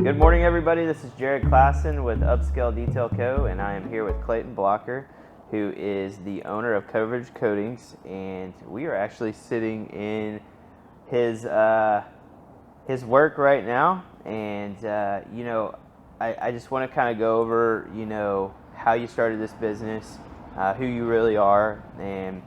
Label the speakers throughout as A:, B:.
A: Good morning, everybody. This is Jared Klassen with Upscale Detail Co., and I am here with Clayton Blocker, who is the owner of Coverage Coatings, and we are actually sitting in his work right now. And I just want to kind of go over how you started this business, who you really are, and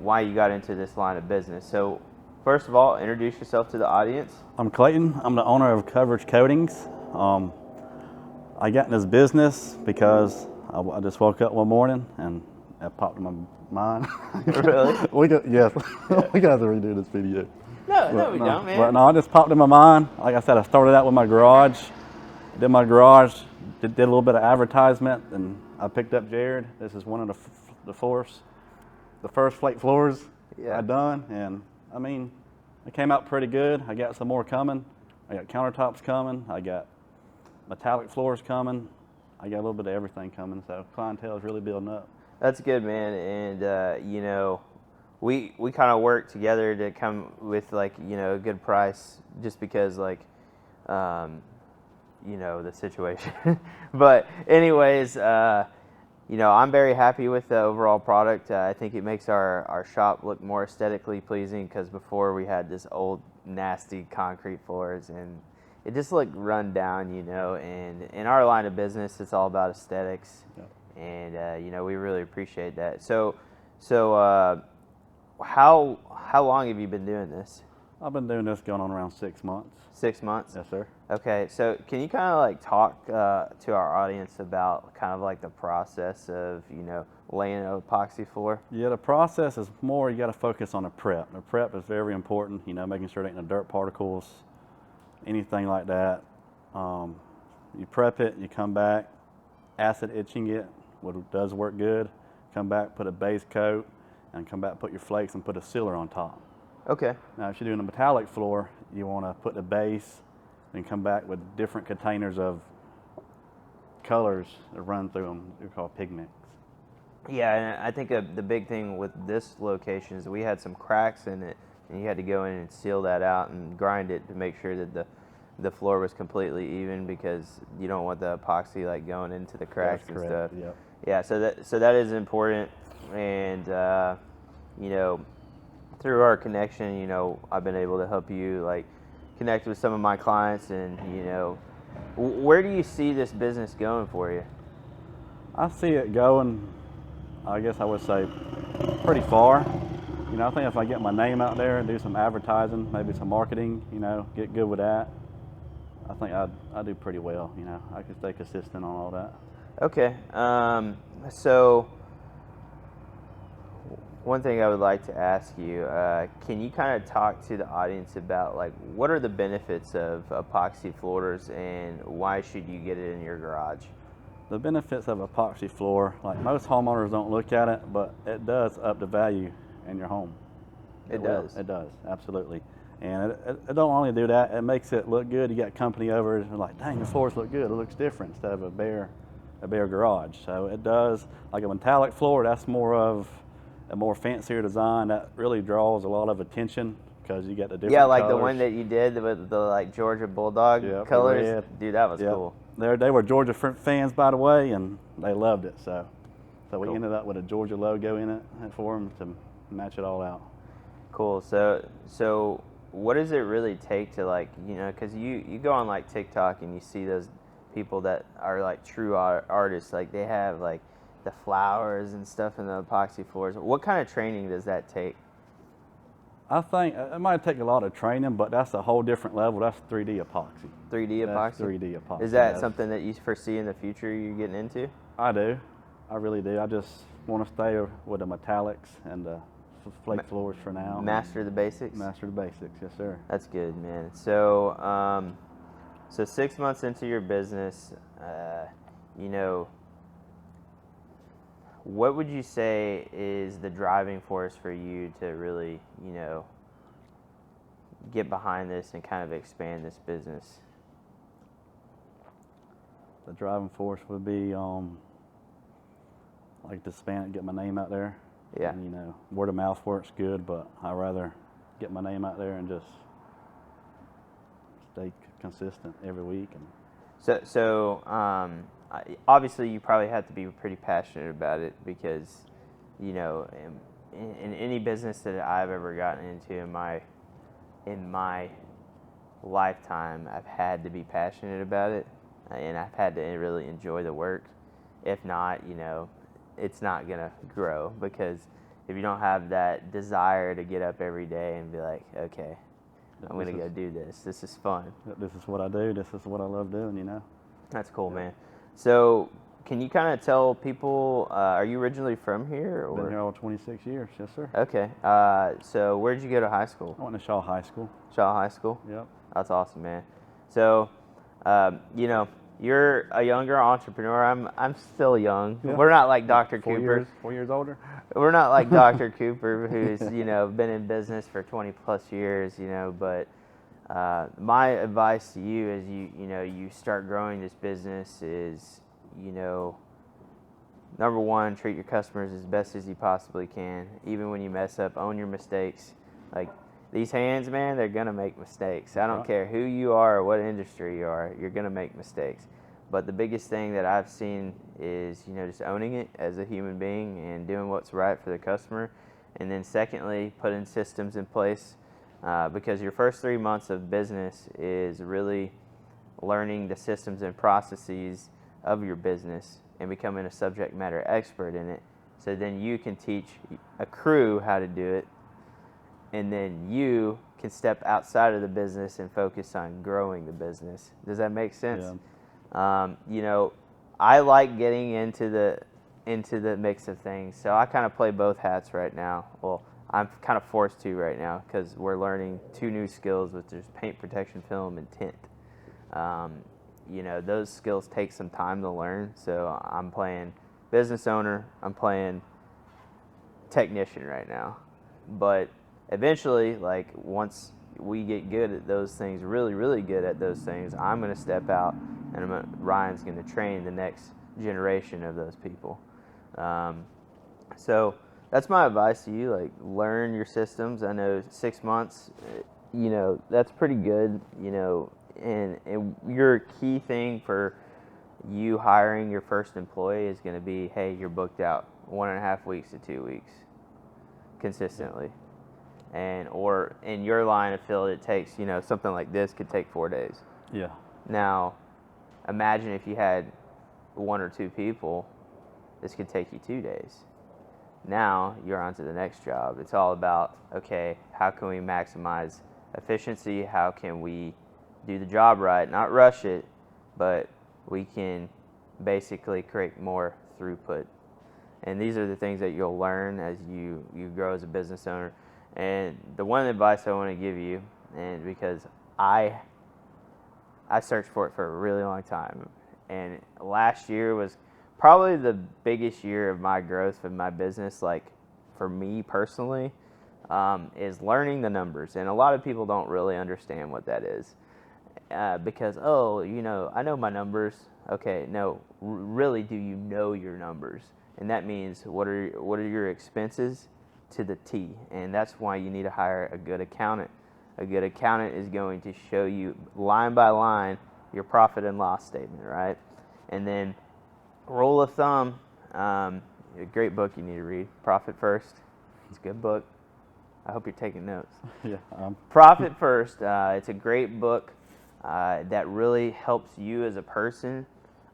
A: why you got into this line of business. So first of all, introduce yourself to the audience.
B: I'm Clayton. I'm the owner of Coverage Coatings. I got in this business because I just woke up one morning and it popped in my mind.
A: Really?
B: we got to redo this video.
A: No, we don't, man.
B: But no, it just popped in my mind. Like I said, I started out with my garage. Did a little bit of advertisement, and I picked up Jared. This is one of the floors, the first flake floors I done, and I mean, it came out pretty good. I got some more coming. I got countertops coming. I got metallic floors coming. I got a little bit of everything coming, so clientele is really building up.
A: That's good, man. And we kind of work together to come with a good price, just because the situation. But anyways, I'm very happy with the overall product. I think it makes our shop look more aesthetically pleasing, because before we had this old nasty concrete floors and it just looked run down, and in our line of business, it's all about aesthetics.
B: Yep.
A: And we really appreciate that. So how long have you been doing this?
B: I've been doing this going on around 6 months.
A: 6 months?
B: Yes, sir.
A: Okay, so can you kind of talk to our audience about kind of the process of laying an epoxy floor?
B: Yeah, the process is more, you got to focus on the prep. The prep is very important, making sure there ain't no dirt particles, anything like that. You prep it, you come back, acid etching it, what does work good. Come back, put a base coat, and come back, put your flakes and put a sealer on top.
A: Okay.
B: Now, if you're doing a metallic floor, you want to put the base and come back with different containers of colors that run through them. They're called pigments.
A: Yeah, and I think the big thing with this location is we had some cracks in it, and you had to go in and seal that out and grind it to make sure that the floor was completely even, because you don't want the epoxy going into the cracks.
B: That's
A: and
B: correct.
A: stuff.
B: Yep.
A: Yeah, so that is important, and through our connection, I've been able to help you connect with some of my clients, and where do you see this business going for you?
B: I see it going, I guess I would say, pretty far. I think if I get my name out there and do some advertising, maybe some marketing, get good with that, I think I do pretty well. I can stay consistent on all that.
A: Okay, so one thing I would like to ask you, can you kind of talk to the audience about what are the benefits of epoxy floors, and why should you get it in your garage?
B: The benefits of epoxy floor, most homeowners don't look at it, but it does up the value in your home.
A: It does.
B: It does, absolutely. And it don't only do that, it makes it look good. You got company over, and like, dang, the floors look good. It looks different instead of a bare garage. So it does, like a metallic floor, that's more of a more fancier design that really draws a lot of attention, because you got the different colors.
A: The one that you did with the Georgia Bulldog colors.
B: Red.
A: Dude, that was cool.
B: They were Georgia fans, by the way, and they loved it. So we
A: Cool.
B: ended up with a Georgia logo in it for them to match it all out.
A: Cool. So what does it really take to because you go on TikTok and you see those people that are true artists, they have the flowers and stuff in the epoxy floors. What kind of training does that take?
B: I think it might take a lot of training, but that's a whole different level. That's 3D epoxy.
A: 3D epoxy?
B: That's 3D epoxy.
A: Is that something that you foresee in the future you're getting into?
B: I do. I really do. I just want to stay with the metallics and the flake floors for now.
A: Master the basics?
B: Master the basics, yes, sir.
A: That's good, man. So, 6 months into your business, what would you say is the driving force for you to really, get behind this and kind of expand this business?
B: The driving force would be to expand it, get my name out there.
A: Yeah.
B: And, word of mouth works good, but I'd rather get my name out there and just stay consistent every week. And
A: Obviously you probably have to be pretty passionate about it because, you know, in any business that I've ever gotten into in my lifetime, I've had to be passionate about it, and I've had to really enjoy the work. If not, you know, it's not gonna grow, because if you don't have that desire to get up every day and be like, okay, I'm gonna go do this. This is fun.
B: This is what I do. This is what I love doing, you know.
A: That's cool, man. So, can you kind of tell people, are you originally from here? Or?
B: Been here all 26 years, yes, sir.
A: Okay. So, where did you go to high school?
B: I went to Shaw High School.
A: Shaw High School?
B: Yep.
A: That's awesome, man. So, you know, you're a younger entrepreneur. I'm still young.
B: Yep.
A: We're not like Dr. Cooper.
B: 4 years older.
A: We're not like Dr. Cooper, who's, you know, been in business for 20 plus years, you know, but my advice to you as you start growing this business is, you know, number one, treat your customers as best as you possibly can. Even when you mess up, own your mistakes. Like, these hands, man, they're gonna make mistakes. I don't care who you are or what industry you are, you're gonna make mistakes. But the biggest thing that I've seen is, you know, just owning it as a human being and doing what's right for the customer. And then secondly, putting systems in place, because your first 3 months of business is really learning the systems and processes of your business and becoming a subject matter expert in it. So then you can teach a crew how to do it, and then you can step outside of the business and focus on growing the business. Does that make sense?
B: Yeah.
A: You know, I like getting into the mix of things, so I kind of play both hats right now. Well, I'm kind of forced to right now because we're learning 2 new skills, which is paint protection film and tint. You know, those skills take some time to learn, so I'm playing business owner, I'm playing technician right now. But eventually, like, once we get good at those things, really, really good at those things, I'm going to step out and Ryan's going to train the next generation of those people. So that's my advice to you. Like, learn your systems. I know 6 months, you know, that's pretty good, you know, and your key thing for you hiring your first employee is going to be, hey, you're booked out 1.5 weeks to 2 weeks consistently. And or in your line of field, it takes, you know, something like this could take 4 days.
B: Yeah.
A: Now, imagine if you had 1 or 2 people, this could take you 2 days. Now you're on to the next job. It's all about, okay, how can we maximize efficiency? How can we do the job right, not rush it, but we can basically create more throughput. And these are the things that you'll learn as you grow as a business owner. And the one advice I want to give you, and because I searched for it for a really long time, and last year was probably the biggest year of my growth of my business, like for me personally, is learning the numbers. And a lot of people don't really understand what that is, because, oh, you know, I know my numbers. Okay, no, really, do you know your numbers? And that means what are your expenses to the T, and that's why you need to hire a good accountant. A good accountant is going to show you line by line your profit and loss statement, right? And then rule of thumb, a great book you need to read, Profit First. It's a good book. I hope you're taking notes.
B: Yeah.
A: Profit First. It's a great book that really helps you as a person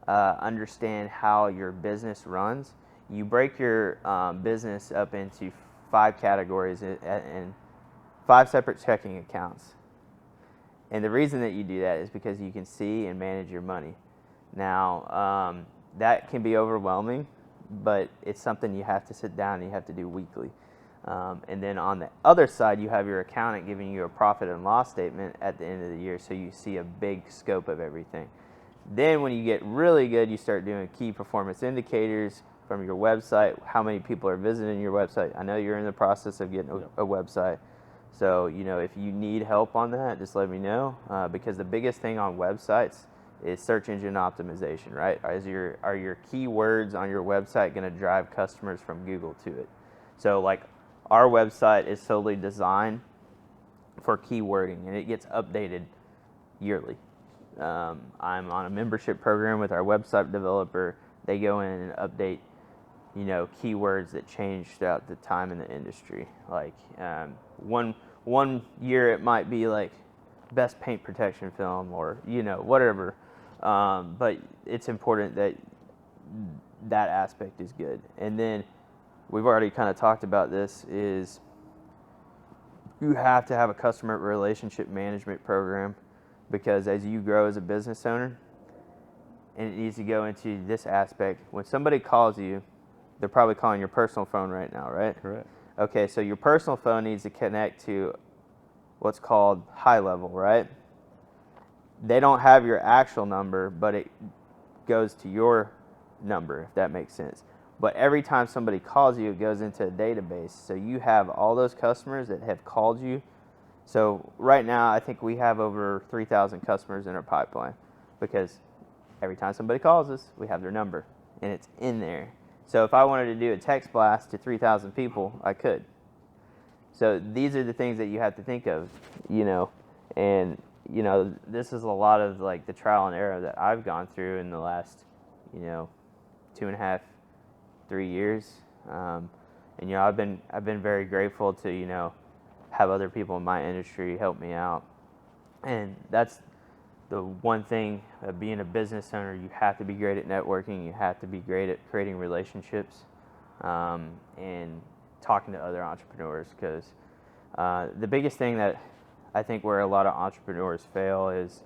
A: understand how your business runs. You break your business up into 5 categories and 5 separate checking accounts. And the reason that you do that is because you can see and manage your money. Now, that can be overwhelming, but it's something you have to sit down and you have to do weekly. And then on the other side, you have your accountant giving you a profit and loss statement at the end of the year, so you see a big scope of everything. Then when you get really good, you start doing key performance indicators from your website, how many people are visiting your website. I know you're in the process of getting a website. So, you know, if you need help on that, just let me know, because the biggest thing on websites is search engine optimization, right? Are your keywords on your website going to drive customers from Google to it? So, like, our website is solely designed for keywording, and it gets updated yearly. I'm on a membership program with our website developer. They go in and update, keywords that change throughout the time in the industry. Like one year it might be like best paint protection film or whatever. But it's important that that aspect is good. And then we've already kind of talked about this is you have to have a customer relationship management program, because as you grow as a business owner, and it needs to go into this aspect, when somebody calls you, they're probably calling your personal phone right now, right?
B: Correct.
A: Okay, so your personal phone needs to connect to what's called high level, right? They don't have your actual number, but it goes to your number, if that makes sense. But every time somebody calls you, it goes into a database. So you have all those customers that have called you. So right now, I think we have over 3,000 customers in our pipeline, because every time somebody calls us, we have their number, and it's in there. So if I wanted to do a text blast to 3,000 people, I could. So these are the things that you have to think of, and this is a lot of like the trial and error that I've gone through in the last, 2.5, 3 years. And I've been very grateful to have other people in my industry help me out, and that's the one thing of being a business owner. You have to be great at networking. You have to be great at creating relationships, and talking to other entrepreneurs, because the biggest thing that I think where a lot of entrepreneurs fail is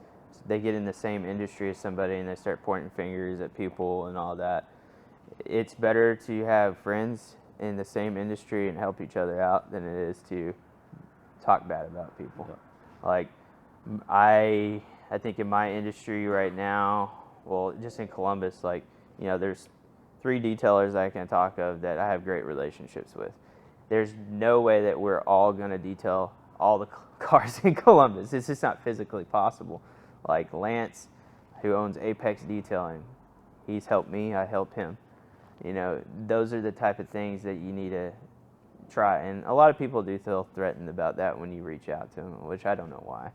A: they get in the same industry as somebody and they start pointing fingers at people and all that. It's better to have friends in the same industry and help each other out than it is to talk bad about people. Yeah. Like I think in my industry right now, well, just in Columbus, there's 3 detailers I can talk of that I have great relationships with. There's no way that we're all going to detail all the cars in Columbus. It's just not physically possible. Like Lance, who owns Apex Detailing, he's helped me, I help him. Those are the type of things that you need to try. And a lot of people do feel threatened about that when you reach out to them, which I don't know why.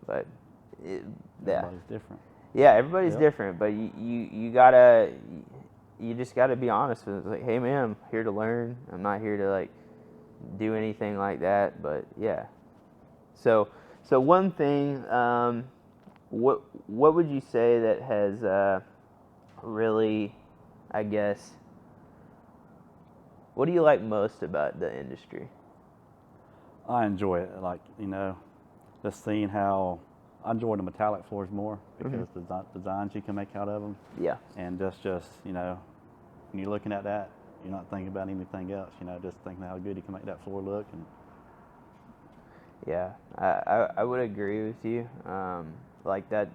A: But
B: Everybody's different.
A: Yeah, everybody's different, but you just gotta be honest with it. Like, hey man, I'm here to learn. I'm not here to do anything like that. But yeah. So one thing, what would you say that has really, I guess, what do you like most about the industry?
B: I enjoy it. Just seeing how I enjoy the metallic floors more, because the designs you can make out of them.
A: Yeah.
B: And just when you're looking at that, you're not thinking about anything else. Just thinking how good you can make that floor look. And
A: yeah, I would agree with you. Like that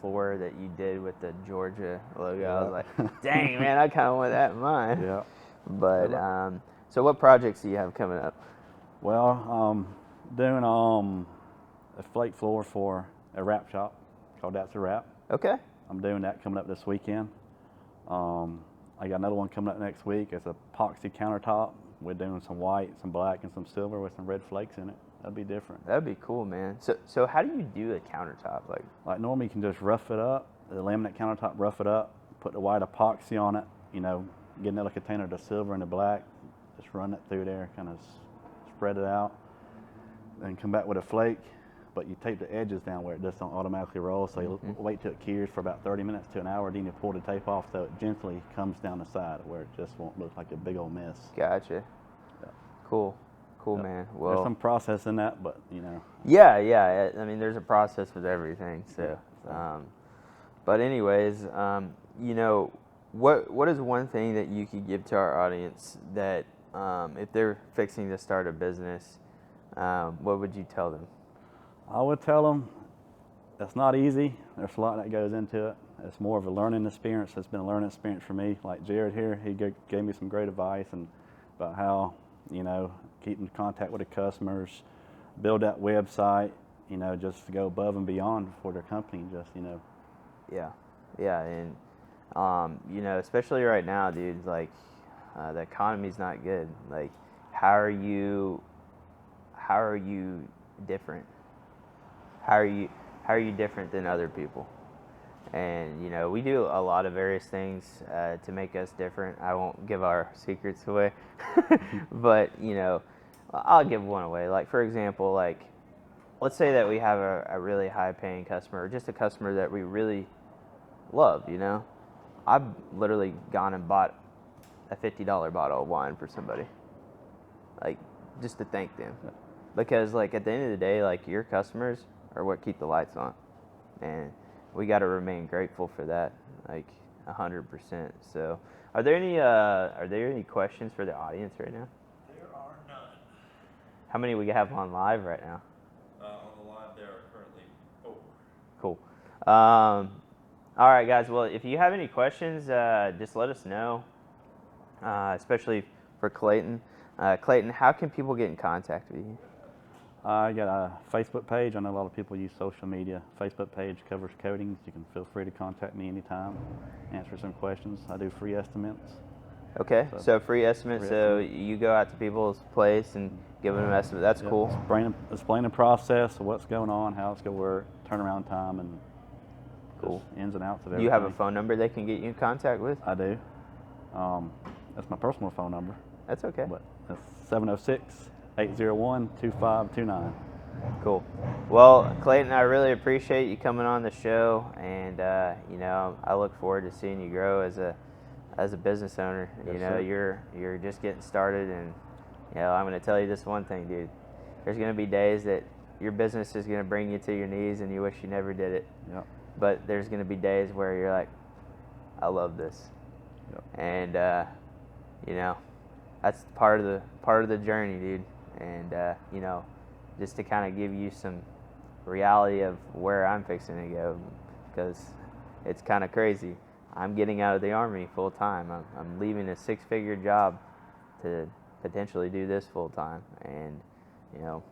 A: floor that you did with the Georgia logo, I was like, dang man, I kind of want that in mine.
B: Yeah.
A: But so what projects do you have coming up?
B: Well, doing a flake floor for a wrap shop called That's a Wrap.
A: Okay.
B: I'm doing that coming up this weekend. I got another one coming up next week. It's a epoxy countertop. We're doing some white, some black, and some silver with some red flakes in it. That'd be different.
A: That'd be cool, man. So how do you do a countertop?
B: Like normally you can just rough it up, the laminate countertop, rough it up, put the white epoxy on it, get another container of the silver and the black, just run it through there, kind of spread it out, then come back with a flake. But you tape the edges down where it just don't automatically roll, so you wait till it cures for about 30 minutes to an hour, then you pull the tape off so it gently comes down the side where it just won't look like a big old mess.
A: Gotcha. Yeah. Cool, man. Well,
B: there's some process in that, but
A: Yeah. I mean, there's a process with everything. So, but anyways, what is one thing that you could give to our audience that if they're fixing to start a business, what would you tell them?
B: I would tell them it's not easy. There's a lot that goes into it. It's more of a learning experience. It's been a learning experience for me. Like Jared here, he gave me some great advice and about how, keep in contact with the customers, build that website, just to go above and beyond for their company,
A: Yeah, and especially right now, dude, the economy's not good. Like, how are you different? How are you how are you different than other people? And, you know, we do a lot of various things to make us different. I won't give our secrets away, but, you know, I'll give one away. Like, for example, like, let's say that we have a really high paying customer, or just a customer that we really love, you know. I've literally gone and bought a $50 bottle of wine for somebody, like, just to thank them. Because, like, at the end of the day, like, your customers are what keep the lights on. And we got to remain grateful for that, like 100%. So, are there any questions for the audience right now?
C: There are none.
A: How many we have on live right now?
C: On the live, there are currently 4.
A: Cool. All right, guys. Well, if you have any questions, just let us know, especially for Clayton. Clayton, how can people get in contact with you?
B: I got a Facebook page. I know a lot of people use social media. Facebook page covers coatings. You can feel free to contact me anytime, answer some questions. I do free estimates.
A: Okay, so free estimates. So you go out to people's place and give them an estimate. That's cool.
B: Explain the process of what's going on, how it's going to work, turnaround time, and
A: cool
B: ins and outs of everything.
A: Do you have a phone number they can get you in contact with?
B: I do. That's my personal phone number.
A: That's okay.
B: But that's 706-801-2529.
A: Cool. Well, Clayton, I really appreciate you coming on the show, and you know, I look forward to seeing you grow as a business owner.
B: Yes,
A: you know,
B: sir.
A: you're just getting started, and you know, I'm going to tell you this one thing, dude. There's going to be days that your business is going to bring you to your knees, and you wish you never did it.
B: Yep.
A: But there's going to be days where you're like, I love this.
B: Yep.
A: And you know, that's part of the journey, dude. And you know, just to kind of give you some reality of where I'm fixing to go, because it's kind of crazy. I'm getting out of the Army full time. I'm leaving a 6-figure job to potentially do this full time, and you know,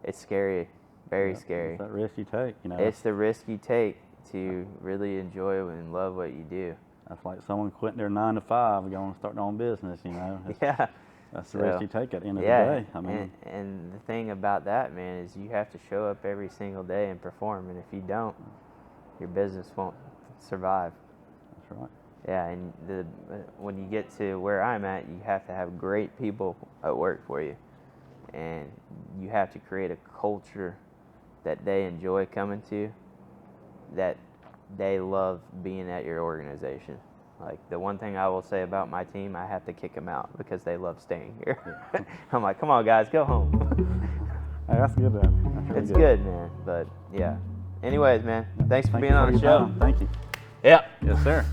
A: it's scary, very scary.
B: It's that risk you take, you know.
A: It's the risk you take to really enjoy and love what you do.
B: That's like someone quitting their 9 to 5 and going to start their own business, you know.
A: Yeah.
B: That's the risk you take at the end of the day. I mean,
A: and the thing about that, man, is you have to show up every single day and perform. And if you don't, your business won't survive.
B: That's right.
A: Yeah, and when you get to where I'm at, you have to have great people at work for you. And you have to create a culture that they enjoy coming to, that they love being at your organization. Like, the one thing I will say about my team, I have to kick them out because they love staying here. Yeah. I'm like, come on, guys, go home.
B: Hey, that's good, man. That's really
A: it's good, man. But, yeah. Anyways, man, thanks for being on the show.
B: Thank you.
A: Yeah.
B: Yes, sir.